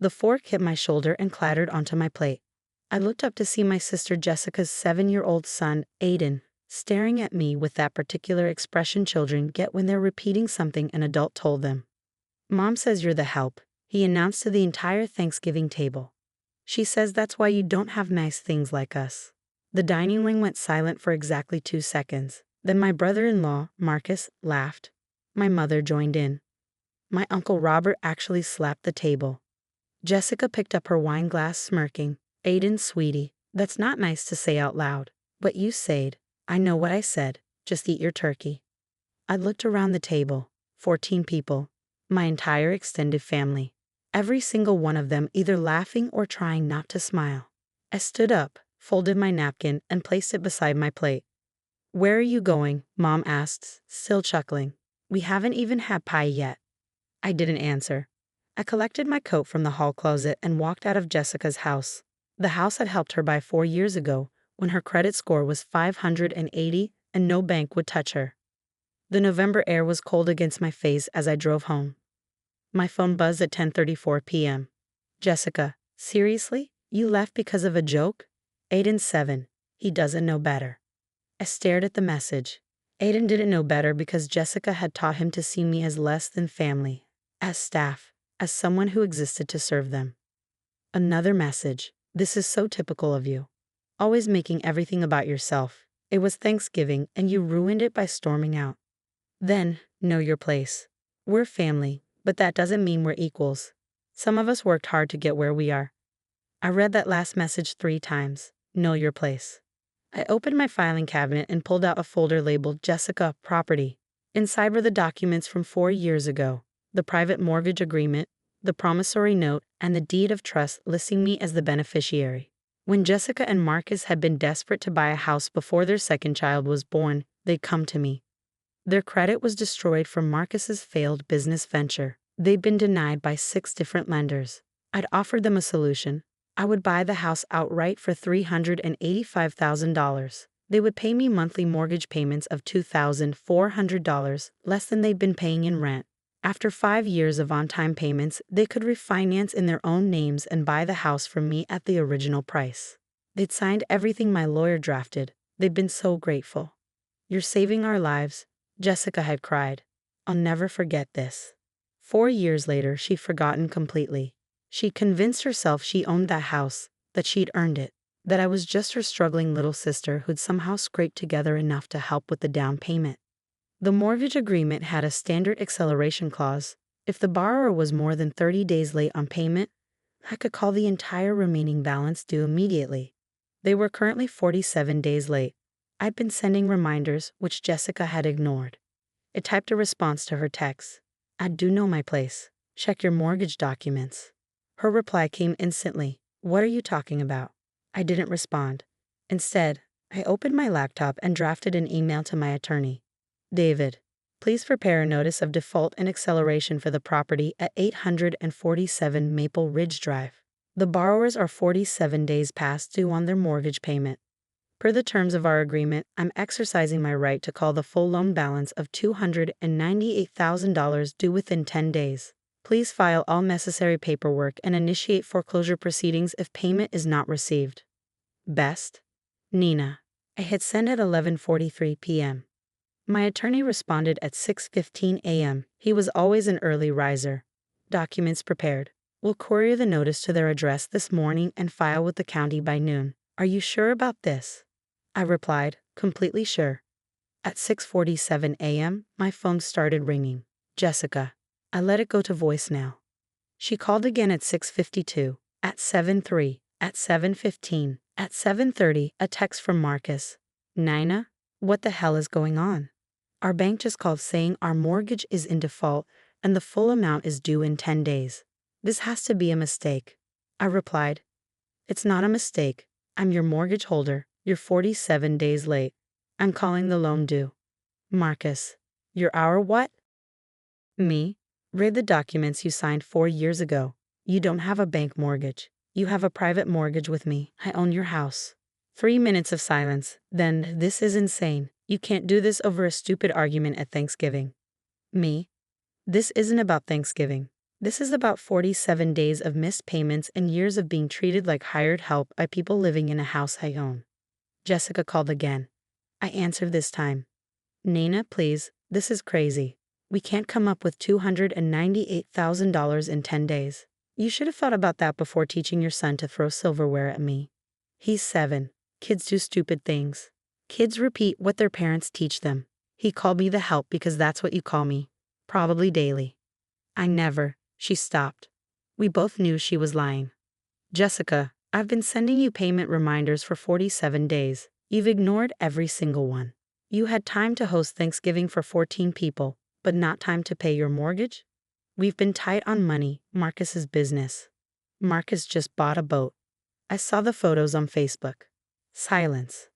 The fork hit my shoulder and clattered onto my plate. I looked up to see my sister Jessica's 7-year-old son, Aiden, staring at me with that particular expression children get when they're repeating something an adult told them. "Mom says you're the help," he announced to the entire Thanksgiving table. "She says that's why you don't have nice things like us." The dining room went silent for exactly 2 seconds. Then my brother-in-law, Marcus, laughed. My mother joined in. My Uncle Robert actually slapped the table. Jessica picked up her wine glass, smirking. "Aiden, sweetie, that's not nice to say out loud. But you said." "I know what I said. Just eat your turkey." I looked around the table. 14 people. My entire extended family. Every single one of them either laughing or trying not to smile. I stood up, folded my napkin, and placed it beside my plate. "Where are you going?" Mom asked, still chuckling. "We haven't even had pie yet." I didn't answer. I collected my coat from the hall closet and walked out of Jessica's house. The house had helped her buy 4 years ago, when her credit score was 580 and no bank would touch her. The November air was cold against my face as I drove home. My phone buzzed at 10:34 p.m. "Jessica, seriously? You left because of a joke?" "Aiden's 7. He doesn't know better." I stared at the message. Aiden didn't know better because Jessica had taught him to see me as less than family, as staff, as someone who existed to serve them. Another message. "This is so typical of you. Always making everything about yourself. It was Thanksgiving and you ruined it by storming out. Then, know your place. We're family, but that doesn't mean we're equals. Some of us worked hard to get where we are." I read that last message 3 times. Know your place. I opened my filing cabinet and pulled out a folder labeled Jessica Property. Inside were the documents from 4 years ago, the private mortgage agreement, the promissory note, and the deed of trust listing me as the beneficiary. When Jessica and Marcus had been desperate to buy a house before their second child was born, they'd come to me. Their credit was destroyed from Marcus's failed business venture. They'd been denied by 6 different lenders. I'd offered them a solution. I would buy the house outright for $385,000. They would pay me monthly mortgage payments of $2,400, less than they'd been paying in rent. After 5 years of on-time payments, they could refinance in their own names and buy the house from me at the original price. They'd signed everything my lawyer drafted. They'd been so grateful. "You're saving our lives," Jessica had cried. I'll never forget this. 4 years later, she'd forgotten completely. She'd convinced herself she owned that house, that she'd earned it, that I was just her struggling little sister who'd somehow scraped together enough to help with the down payment. The mortgage agreement had a standard acceleration clause. If the borrower was more than 30 days late on payment, I could call the entire remaining balance due immediately. They were currently 47 days late. I'd been sending reminders, which Jessica had ignored. I typed a response to her text. "I do know my place. Check your mortgage documents." Her reply came instantly. "What are you talking about?" I didn't respond. Instead, I opened my laptop and drafted an email to my attorney. "David, please prepare a notice of default and acceleration for the property at 847 Maple Ridge Drive. The borrowers are 47 days past due on their mortgage payment. Per the terms of our agreement, I'm exercising my right to call the full loan balance of $298,000 due within 10 days. Please file all necessary paperwork and initiate foreclosure proceedings if payment is not received. Best, Nina." I hit send at 11:43 p.m. My attorney responded at 6:15 a.m. He was always an early riser. "Documents prepared. We'll courier the notice to their address this morning and file with the county by noon. Are you sure about this?" I replied, completely sure. At 6:47 a.m., my phone started ringing. "Jessica." I let it go to voicemail. She called again at 6:52, at 7:03, at 7:15, at 7:30, a text from Marcus. "Nina, what the hell is going on? Our bank just called saying our mortgage is in default and the full amount is due in 10 days. This has to be a mistake." I replied, "It's not a mistake. I'm your mortgage holder. You're 47 days late. I'm calling the loan due." Marcus, "You're our what?" Me? "Read the documents you signed 4 years ago. You don't have a bank mortgage. You have a private mortgage with me. I own your house." 3 minutes of silence. Then, "This is insane. You can't do this over a stupid argument at Thanksgiving." Me? "This isn't about Thanksgiving. This is about 47 days of missed payments and years of being treated like hired help by people living in a house I own. Jessica called again. I answered this time. Nana, please, this is crazy. We can't come up with $298,000 in 10 days. You should have thought about that before teaching your son to throw silverware at me. He's 7. Kids do stupid things. Kids repeat what their parents teach them. He called me the help because that's what you call me. Probably daily. I never. She stopped. We both knew she was lying. Jessica, I've been sending you payment reminders for 47 days. You've ignored every single one. You had time to host Thanksgiving for 14 people, but not time to pay your mortgage? We've been tight on money, Marcus's business. Marcus just bought a boat. I saw the photos on Facebook. Silence.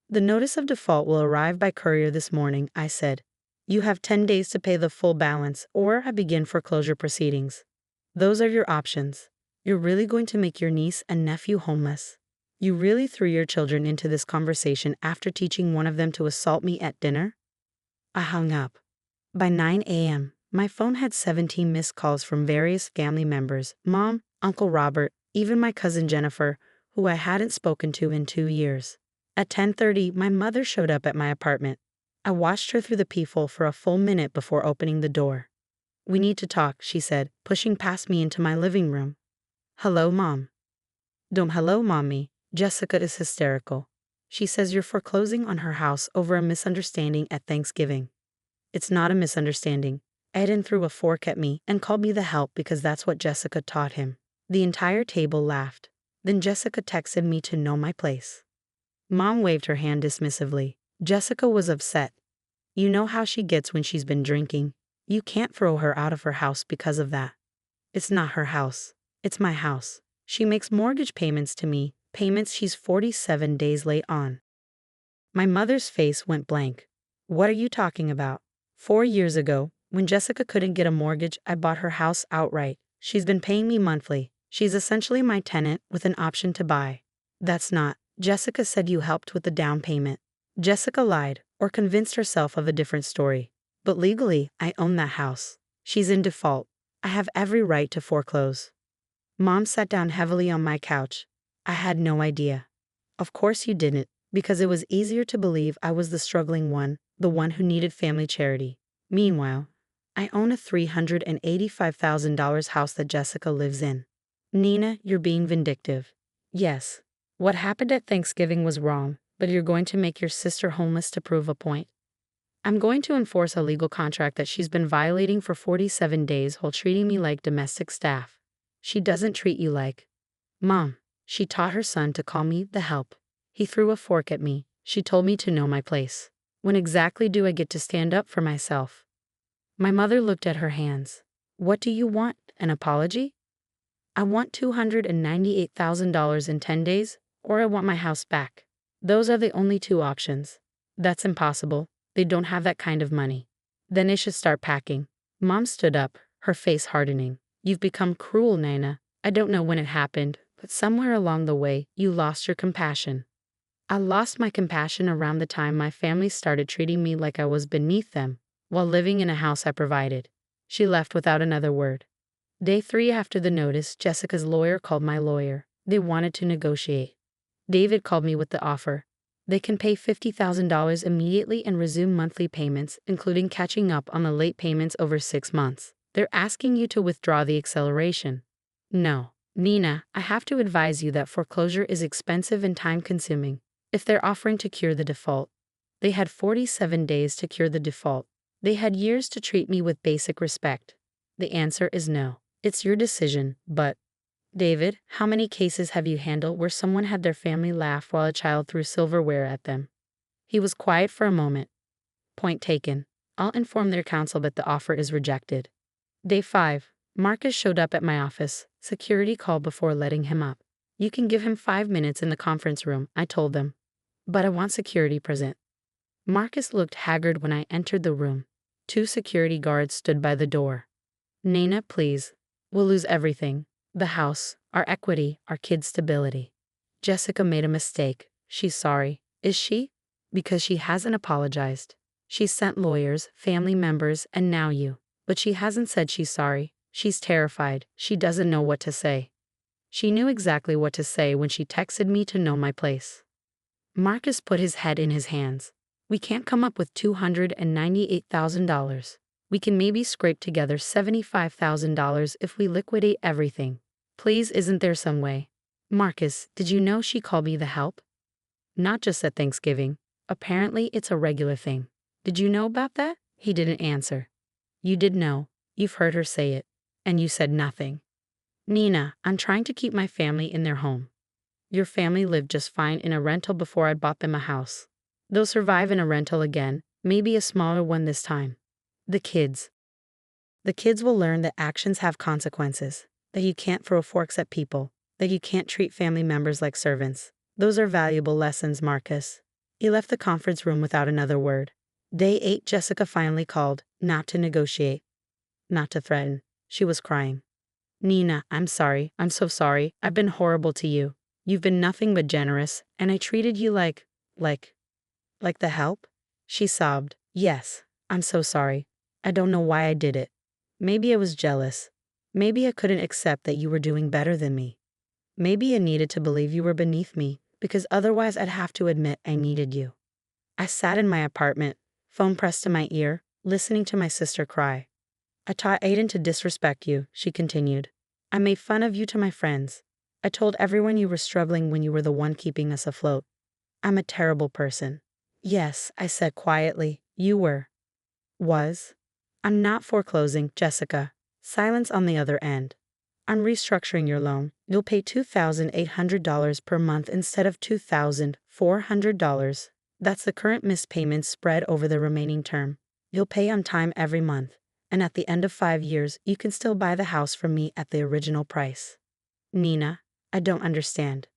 The notice of default will arrive by courier this morning, I said. You have 10 days to pay the full balance, or I begin foreclosure proceedings. Those are your options. You're really going to make your niece and nephew homeless. You really threw your children into this conversation after teaching one of them to assault me at dinner? I hung up. By 9 a.m., my phone had 17 missed calls from various family members, Mom, Uncle Robert, even my cousin Jennifer, who I hadn't spoken to in 2 years. At 10:30, my mother showed up at my apartment. I watched her through the peephole for a full minute before opening the door. We need to talk, she said, pushing past me into my living room. Hello, Mom. Don't hello, Mommy. Jessica is hysterical. She says you're foreclosing on her house over a misunderstanding at Thanksgiving. It's not a misunderstanding. Eden threw a fork at me and called me the help because that's what Jessica taught him. The entire table laughed. Then Jessica texted me to know my place. Mom waved her hand dismissively. Jessica was upset. You know how she gets when she's been drinking. You can't throw her out of her house because of that. It's not her house. It's my house. She makes mortgage payments to me, payments she's 47 days late on. My mother's face went blank. What are you talking about? 4 years ago, when Jessica couldn't get a mortgage, I bought her house outright. She's been paying me monthly. She's essentially my tenant with an option to buy. That's not. Jessica said you helped with the down payment. Jessica lied, or convinced herself of a different story. But legally, I own that house. She's in default. I have every right to foreclose. Mom sat down heavily on my couch. I had no idea. Of course you didn't, because it was easier to believe I was the struggling one, the one who needed family charity. Meanwhile, I own a $385,000 house that Jessica lives in. Nina, you're being vindictive. Yes. What happened at Thanksgiving was wrong, but you're going to make your sister homeless to prove a point. I'm going to enforce a legal contract that she's been violating for 47 days while treating me like domestic staff. She doesn't treat you like. Mom, she taught her son to call me the help. He threw a fork at me. She told me to know my place. When exactly do I get to stand up for myself? My mother looked at her hands. What do you want? An apology? I want $298,000 in 10 days, or I want my house back. Those are the only two options. That's impossible. They don't have that kind of money. Then they should start packing. Mom stood up, her face hardening. You've become cruel, Nana. I don't know when it happened, but somewhere along the way, you lost your compassion. I lost my compassion around the time my family started treating me like I was beneath them, while living in a house I provided. She left without another word. Day 3 after the notice, Jessica's lawyer called my lawyer. They wanted to negotiate. David called me with the offer. They can pay $50,000 immediately and resume monthly payments, including catching up on the late payments over 6 months. They're asking you to withdraw the acceleration. No. Nina, I have to advise you that foreclosure is expensive and time-consuming. If they're offering to cure the default, they had 47 days to cure the default. They had years to treat me with basic respect. The answer is no. It's your decision, but... David, how many cases have you handled where someone had their family laugh while a child threw silverware at them? He was quiet for a moment. Point taken. I'll inform their counsel that the offer is rejected. Day 5. Marcus showed up at my office. Security called before letting him up. You can give him 5 minutes in the conference room, I told them. But I want security present. Marcus looked haggard when I entered the room. 2 security guards stood by the door. Nana, please. We'll lose everything. The house, our equity, our kids' stability. Jessica made a mistake. She's sorry. Is she? Because she hasn't apologized. She's sent lawyers, family members, and now you. But she hasn't said she's sorry. She's terrified. She doesn't know what to say. She knew exactly what to say when she texted me to know my place. Marcus put his head in his hands. We can't come up with $298,000. We can maybe scrape together $75,000 if we liquidate everything. Please, isn't there some way? Marcus, did you know she called me the help? Not just at Thanksgiving. Apparently it's a regular thing. Did you know about that? He didn't answer. You did know. You've heard her say it. And you said nothing. Nina, I'm trying to keep my family in their home. Your family lived just fine in a rental before I bought them a house. They'll survive in a rental again, maybe a smaller one this time. The kids. The kids will learn that actions have consequences, that you can't throw forks at people, that you can't treat family members like servants. Those are valuable lessons, Marcus. He left the conference room without another word. Day 8, Jessica finally called, not to negotiate, not to threaten. She was crying. Nina, I'm sorry. I'm so sorry. I've been horrible to you. You've been nothing but generous, and I treated you like the help? She sobbed. Yes, I'm so sorry. I don't know why I did it. Maybe I was jealous. Maybe I couldn't accept that you were doing better than me. Maybe I needed to believe you were beneath me, because otherwise I'd have to admit I needed you. I sat in my apartment, phone pressed to my ear, listening to my sister cry. I taught Aiden to disrespect you, she continued. I made fun of you to my friends. I told everyone you were struggling when you were the one keeping us afloat. I'm a terrible person. Yes, I said quietly, you were. Was. I'm not foreclosing, Jessica. Silence on the other end. I'm restructuring your loan. You'll pay $2,800 per month instead of $2,400. That's the current missed payments spread over the remaining term. You'll pay on time every month, and at the end of 5 years, you can still buy the house from me at the original price. Nina, I don't understand.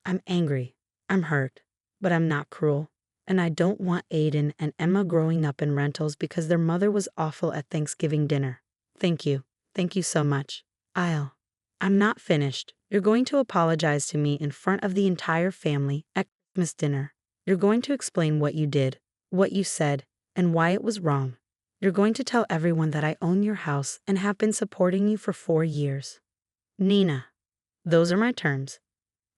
I'm angry. I'm hurt. But I'm not cruel. And I don't want Aiden and Emma growing up in rentals because their mother was awful at Thanksgiving dinner. Thank you. Thank you so much. I'm not finished. You're going to apologize to me in front of the entire family at Christmas dinner. You're going to explain what you did, what you said, and why it was wrong. You're going to tell everyone that I own your house and have been supporting you for 4 years. Nina, those are my terms.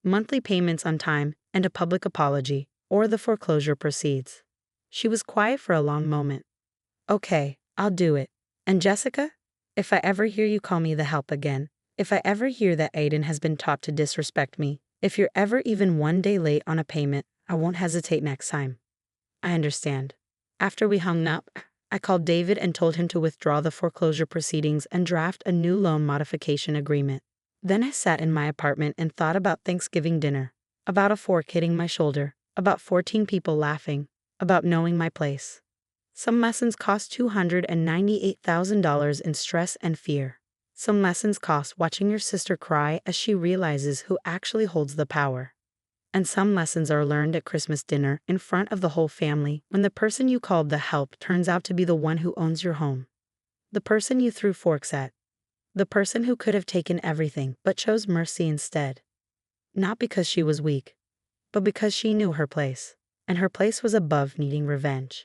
Monthly payments on time and a public apology, or the foreclosure proceeds. She was quiet for a long moment. Okay, I'll do it. And Jessica, if I ever hear you call me the help again, if I ever hear that Aiden has been taught to disrespect me, if you're ever even one day late on a payment, I won't hesitate next time. I understand. After we hung up, I called David and told him to withdraw the foreclosure proceedings and draft a new loan modification agreement. Then I sat in my apartment and thought about Thanksgiving dinner, about a fork hitting my shoulder, about 14 people laughing, about knowing my place. Some lessons cost $298,000 in stress and fear. Some lessons cost watching your sister cry as she realizes who actually holds the power. And some lessons are learned at Christmas dinner in front of the whole family when the person you called the help turns out to be the one who owns your home. The person you threw forks at. The person who could have taken everything but chose mercy instead. Not because she was weak, but because she knew her place, and her place was above needing revenge.